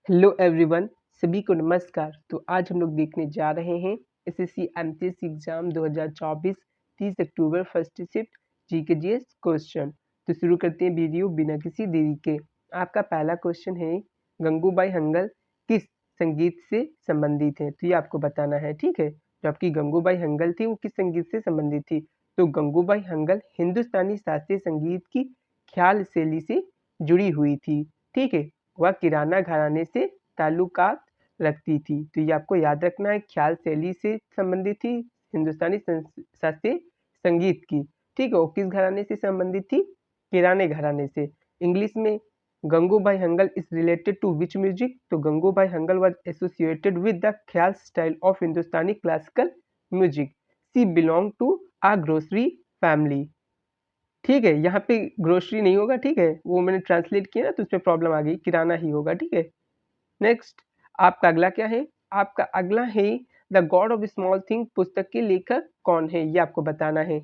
Hello everyone, सभी को नमस्कार। तो आज हम लोग देखने जा रहे हैं SSC MPSC exam 2024 30 October first shift GK GS question. तो शुरू करते हैं वीडियो बिना किसी देरी के। आपका पहला क्वेश्चन है, गंगूबाई हंगल किस संगीत से संबंधित है? तो ये आपको बताना है, ठीक है। जो आपकी गंगूबाई हंगल थी वो किस संगीत से संबंधित थी? तो गंगूबाई हंगल हिंदुस्तानी शास्त्रीय संगीत की ख्याल शैली से जुड़ी हुई थी, ठीक है। वह किराना घराने से ताल्लुकात रखती थी। तो ये आपको याद रखना है, ख्याल शैली से संबंधित थी, हिंदुस्तानी शास्त्रीय संगीत की, ठीक है। वो किस घराने से संबंधित थी? किराने घराने से। इंग्लिश में Gangubai Hangal is related to which music? तो Gangubai Hangal was associated with the khayal style of Hindustani classical music. She belong to a grocery family, ठीक है। यहाँ पे ग्रोसरी नहीं होगा, ठीक है, वो मैंने ट्रांसलेट किया ना तो उसमें प्रॉब्लम आ गई, किराना ही होगा, ठीक है। नेक्स्ट आपका अगला क्या है? आपका अगला है the God of Small thing पुस्तक के लेखक कौन है? ये आपको बताना है।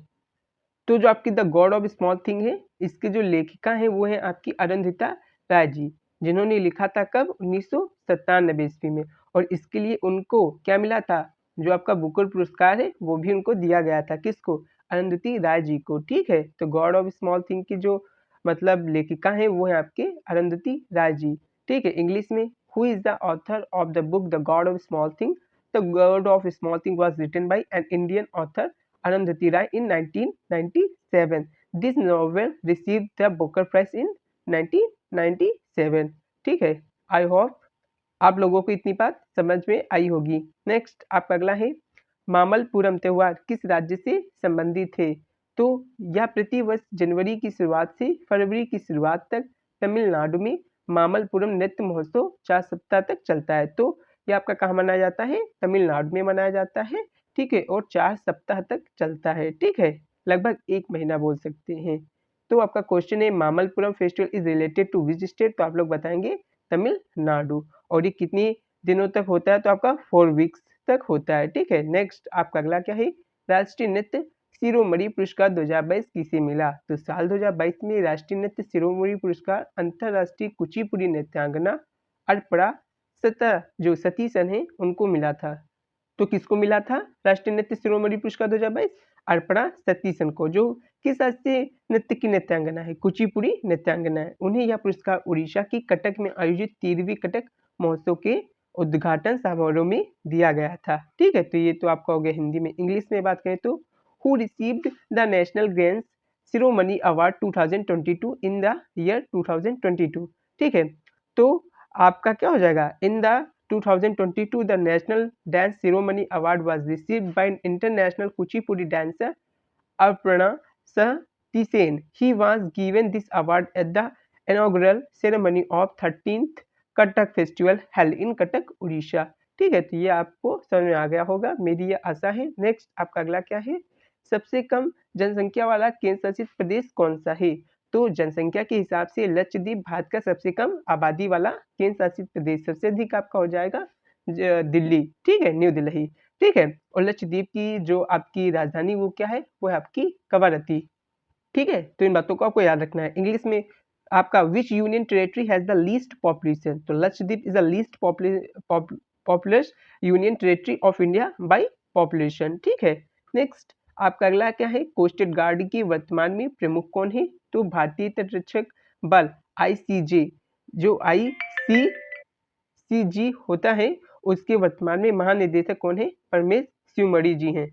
तो जो आपकी the God of Small thing है, इसके जो लेखिका है वो है आपकी अरुंधति राय जी, जिन्होंने लिखा था कब? 1997 ईस्वी में। और इसके लिए उनको क्या मिला था? जो आपका बुकर पुरस्कार है वो भी उनको दिया गया था। किसको? अरुंधति राय जी को, ठीक है। तो गॉड ऑफ स्मॉल थिंग की जो मतलब लेखिका है वो है आपके अरुंधति राय जी, ठीक है। इंग्लिश में who is the author of the book the God of Small Thing? The God of Small Thing was written by an Indian author Arundhati Roy in 1997. This novel received the Booker Prize in 1997. ठीक है। I hope आप लोगों को इतनी बात समझ में आई होगी। नेक्स्ट आपका अगला है, मामल्लपुरम त्योहार किस राज्य से संबंधित है? तो यह प्रतिवर्ष जनवरी की शुरुआत से फरवरी की शुरुआत तक तमिलनाडु में मामल्लपुरम नृत्य महोत्सव 4 सप्ताह तक चलता है। तो यह आपका कहाँ मनाया जाता है? तमिलनाडु में मनाया जाता है, ठीक है। और 4 सप्ताह तक चलता है, ठीक है, लगभग 1 महीना बोल सकते हैं। तो आपका क्वेश्चन है Mamallapuram festival is related to which state? तो आप लोग बताएंगे तमिलनाडु। और ये कितनी दिनों तक होता है? तो आपका 4 वीक्स तक होता है, ठीक है। नेक्स्ट आपका अगला क्या है, राष्ट्रीय नृत्य शिरोमणि पुरस्कार 2022 किसे मिला? तो साल 2022 में राष्ट्रीय नृत्य शिरोमणि पुरस्कार अंतरराष्ट्रीय कुचिपुड़ी नृत्यांगना अर्पणा सता जो सतीशन है उनको मिला था। तो किसको मिला था राष्ट्रीय नृत्य शिरोमणि पुरस्कार 2022? अर्पणा सतीशन को, जो किस राष्ट्रीय नृत्य की नृत्यांगना है? कुचिपुड़ी नृत्यांगना है। उन्हें यह पुरस्कार उड़ीसा की कटक में आयोजित 13वीं कटक महोत्सव के उद्घाटन समारोह में दिया गया था, ठीक है। तो ये तो आपका हो गया हिंदी में। इंग्लिश में बात करें तो who received the national games Shiromani award 2022 in the year 2022, ठीक है। तो आपका क्या हो जाएगा? In the 2022 the National Dance Ceremony Award was received by an international Kuchipudi dancer Arpana Sathisen. He was given this award at the inaugural ceremony of 13th Kathak Festival held in Kathak, Odisha. ठीक है, तो ये आपको समझ में आ गया होगा, मेरी ये आशा है। नेक्स्ट आपका अगला क्या है, सबसे कम जनसंख्या वाला केंद्र शासित प्रदेश कौन सा है? तो जनसंख्या के हिसाब से लक्षद्वीप भारत का सबसे कम आबादी वाला केंद्र शासित प्रदेश, सबसे अधिक आपका हो जाएगा दिल्ली, ठीक है, न्यू दिल्ली, ठीक है। और लक्षद्वीप की जो आपकी राजधानी वो क्या है? वो है आपकी कवारत्ती, ठीक है। तो इन बातों को आपको याद रखना है। इंग्लिश में आपका which union territory has the least population? तो Lakshadweep is the least populous union territory of India by population, ठीक है। नेक्स्ट आपका अगला क्या है, कोस्ट गार्ड के वर्तमान में प्रमुख कौन है? तो भारतीय तटरक्षक बल आईसीजे, जो आईसीजी होता है उसके वर्तमान में महानिदेशक कौन है? परमेश शिवमणि जी हैं,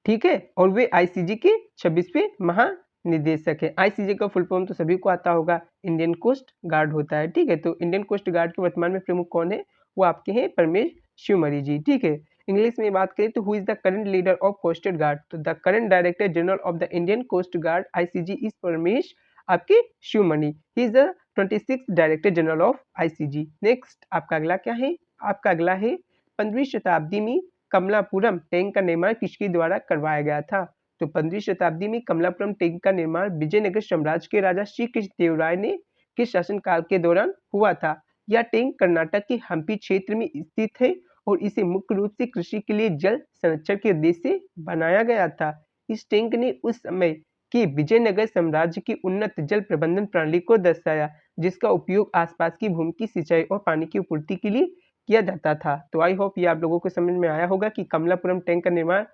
ठीक है। और वे आईसीजी के 26वें महानिदेशक है। आईसीजे का फुल फॉर्म तो सभी को आता होगा, इंडियन कोस्ट गार्ड होता है, ठीक है। तो इंडियन कोस्ट गार्ड के वर्तमान में प्रमुख कौन है? वो आपके हैं परमेश शिवमणि जी, ठीक है। इंग्लिश में बात करें तो who is the current leader of coast guard? तो the current director general of the Indian coast guard ICG is Paramesh आपके Shivamani. He is the 26th director general of ICG. Next आपका अगला क्या है, आपका अगला है 15वीं शताब्दी में कमलापुरम टैंक का निर्माण किसके द्वारा करवाया गया था? तो 15वीं शताब्दी में कमलापुरम टैंक का निर्माण विजयनगर साम्राज्य के राजा श्री कृष्ण देवराय ने के शासनकाल के दौरान हुआ था। यह टैंक कर्नाटक के हम्पी क्षेत्र में स्थित है और इसे मुख्य रूप से कृषि के लिए जल संरक्षण के उद्देश्य से बनाया गया था। इस टैंक ने उस समय के विजयनगर साम्राज्य की उन्नत जल प्रबंधन प्रणाली को दर्शाया। जिसका उपयोग आसपास की भूमि की सिंचाई और पानी की आपूर्ति के लिए किया जाता था। तो आई होप ये आप लोगों को समझ में आया होगा कि कमलापुरम टैंक का निर्माण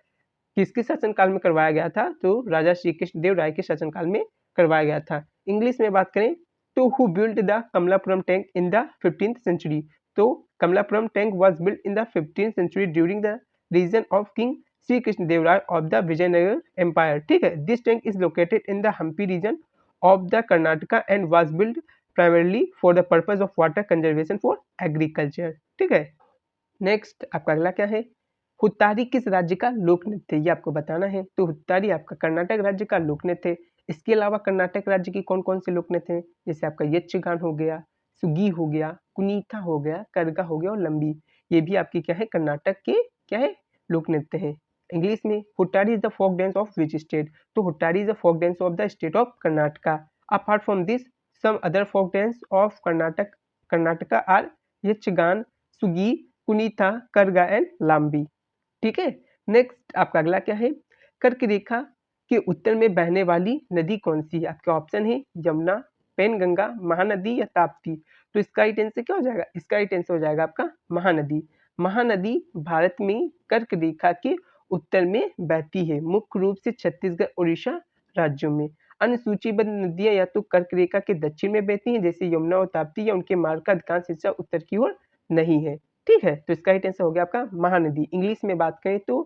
किसके शासनकाल में करवाया गया था, तो राजा श्री कृष्ण देव राय के शासनकाल में करवाया गया था। इंग्लिश में बात करें तो who built the Kamalapuram tank in the 15th century. तो Kamalapuram tank was built in the 15th century during the reign of king Shri Krishna Deva Raya of the Vijayanagar empire. ठीक है, this tank is located in the Hampi region of the Karnataka and was built primarily for the purpose of water conservation for agriculture. ठीक है, next आपका अगला क्या है, हुत्तारी किस राज्य का लोक नृत्य है, ये आपको बताना है। तो हुत्तारी आपका कर्नाटक राज्य का लोक नृत्य है। इसके अलावा कर्नाटक राज्य की कौन कौन से लोक नृत्य हैं, जैसे आपका यक्षगान हो गया, सुगी हो गया, कुनीता हो गया, करगा हो गया और लंबी, ये भी आपकी क्या है, कर्नाटक के क्या है, लोक नृत्य है। इंग्लिश में Huttari is the folk dance of which state. तो Huttari is the folk dance of the state of Karnataka. Apart from this some other folk dance of Karnataka are Yakshagana, Suggi, Kunitha, Karaga and लाम्बी। ठीक है, नेक्स्ट आपका अगला क्या है, कर्क रेखा के उत्तर में बहने वाली नदी कौन सी है। आपके ऑप्शन है यमुना, पेनगंगा, महानदी या ताप्ती। तो इसका राइट आंसर क्या हो जाएगा, इसका राइट आंसर हो जाएगा आपका महानदी। महानदी भारत में कर्क रेखा के उत्तर में बहती है, मुख्य रूप से छत्तीसगढ़, उड़ीसा राज्यों में। अन्य सूचीबद्ध नदियां या तो कर्क रेखा के दक्षिण में बहती हैं, जैसे यमुना और ताप्ती, या उनके मार्ग का अधिकांश हिस्सा उत्तर की ओर नहीं है। ठीक है, तो इसका राइट आंसर हो गया आपका महानदी। इंग्लिश में बात करें तो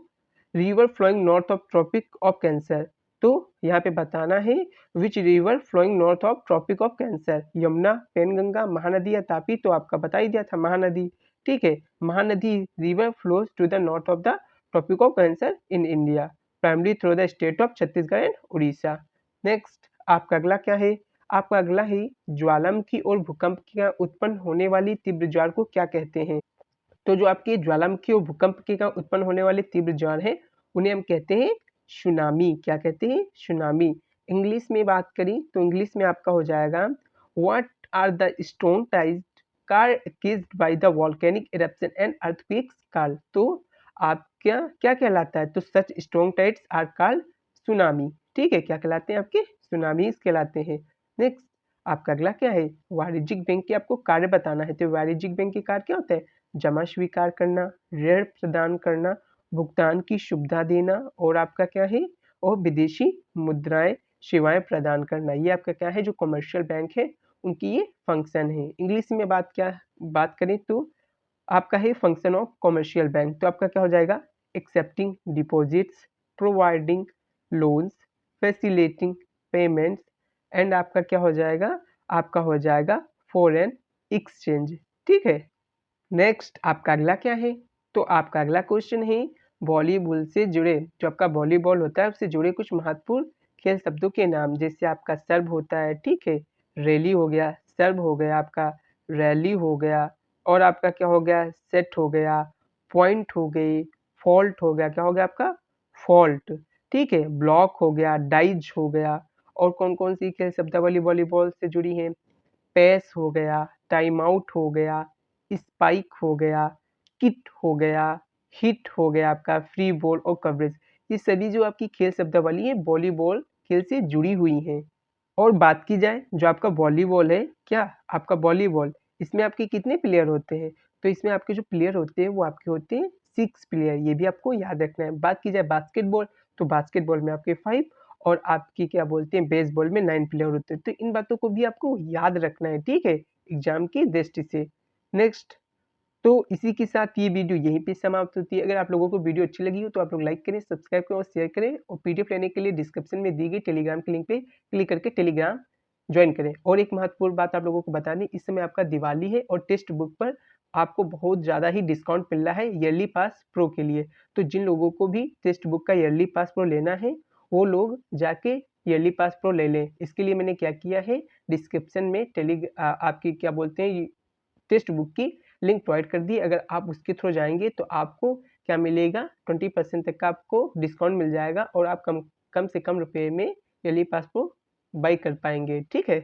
river flowing north of Tropic of Cancer. तो यहाँ पे बताना है which river flowing north of Tropic of Cancer, Yamuna, Penganga, Mahanadi या तापी। तो आपका बता ही दिया था महानदी। ठीक है, Mahanadi river flows to the north of the Tropic of Cancer in India, primary through the state of Chhattisgarh and Orissa. Next आपका अगला क्या है, आपका अगला है ज्वालामुखी और भूकंप का उत्पन्न होने वाली तीव्र ज्वार को क्या कहते हैं। तो जो आपके ज्वालामुखी और भूकंप के कारण उत्पन्न होने वाले तीव्र ज्वार है, उन्हें हम कहते हैं सुनामी। क्या कहते हैं, सुनामी। इंग्लिश में बात करें तो इंग्लिश में आपका हो जाएगा what are the strong tides caused by the volcanic eruption and earthquakes called। तो आप क्या क्या कहलाता है, तो such strong tides are called tsunami. ठीक है, क्या कहलाते हैं, आपके सुनामीज कहलाते हैं। नेक्स्ट आपका अगला क्या है, वाणिज्यिक बैंक के आपको कार्य बताना है। तो वाणिज्यिक बैंक के कार्य क्या होते हैं, जमा स्वीकार करना, ऋण प्रदान करना, भुगतान की सुविधा देना, और आपका क्या है, और विदेशी मुद्राएं सेवाएं प्रदान करना। ये आपका क्या है, जो कमर्शियल बैंक है उनकी ये फंक्शन है। इंग्लिश में बात करें तो आपका है फंक्शन ऑफ कमर्शियल बैंक। तो आपका क्या हो जाएगा, accepting deposits, providing loans, facilitating payments, and आपका क्या हो जाएगा, आपका हो जाएगा फॉरेन एक्सचेंज। ठीक है, नेक्स्ट आपका अगला क्या है, तो आपका अगला क्वेश्चन है वॉलीबॉल से जुड़े, जो आपका वॉलीबॉल होता है उससे जुड़े कुछ महत्वपूर्ण खेल शब्दों के नाम। जैसे आपका सर्व होता है, ठीक है, रैली हो गया, सर्व हो गया, आपका रैली हो गया, और आपका क्या हो गया, सेट हो गया, पॉइंट हो गई, फॉल्ट हो गया, क्या हो गया आपका फॉल्ट। ठीक है, ब्लॉक हो गया, डाइज हो गया, और कौन कौन सी खेल शब्दावली वॉलीबॉल से जुड़ी है, पैस हो गया, टाइम आउट हो गया, स्पाइक हो गया, किट हो गया, हिट हो गया, आपका फ्री बॉल और कवरेज। ये सभी जो आपकी खेल शब्दावली है वॉलीबॉल खेल से जुड़ी हुई हैं। और बात की जाए जो आपका वॉलीबॉल है, क्या आपका वॉलीबॉल, इसमें आपके कितने प्लेयर होते हैं, तो इसमें आपके जो प्लेयर होते हैं वो आपके होते हैं 6 प्लेयर, ये भी आपको याद रखना है। बात की जाए बास्केटबॉल, तो बास्केटबॉल में आपके 5, और आपकी क्या बोलते हैं बेसबॉल में 9 प्लेयर होते हैं। तो इन बातों को भी आपको याद रखना है, ठीक है, एग्जाम की दृष्टि से। नेक्स्ट, तो इसी के साथ ये वीडियो यहीं पे समाप्त होती है। अगर आप लोगों को वीडियो अच्छी लगी हो तो आप लोग लाइक करें, सब्सक्राइब करें और शेयर करें, और पीडीएफ लेने के लिए डिस्क्रिप्शन में दी गई टेलीग्राम के लिंक पे क्लिक करके टेलीग्राम ज्वाइन करें। और एक महत्वपूर्ण बात आप लोगों को बतानी, इस समय आपका दिवाली है और टेक्स्ट बुक पर आपको बहुत ज़्यादा ही डिस्काउंट मिल रहा है ईयरली पास प्रो के लिए। तो जिन लोगों को भी टेक्स्ट बुक का ईयरली पास प्रो लेना है वो लोग जाके ईयरली पास प्रो ले लें। इसके लिए मैंने क्या किया है, डिस्क्रिप्शन में आपकी क्या बोलते हैं टेक्स्ट बुक की लिंक प्रोवाइड कर दी। अगर आप उसके थ्रू जाएंगे तो आपको क्या मिलेगा, 20% तक का आपको डिस्काउंट मिल जाएगा, और आप कम से कम रुपए में ईयरली पास को बाई कर पाएंगे। ठीक है।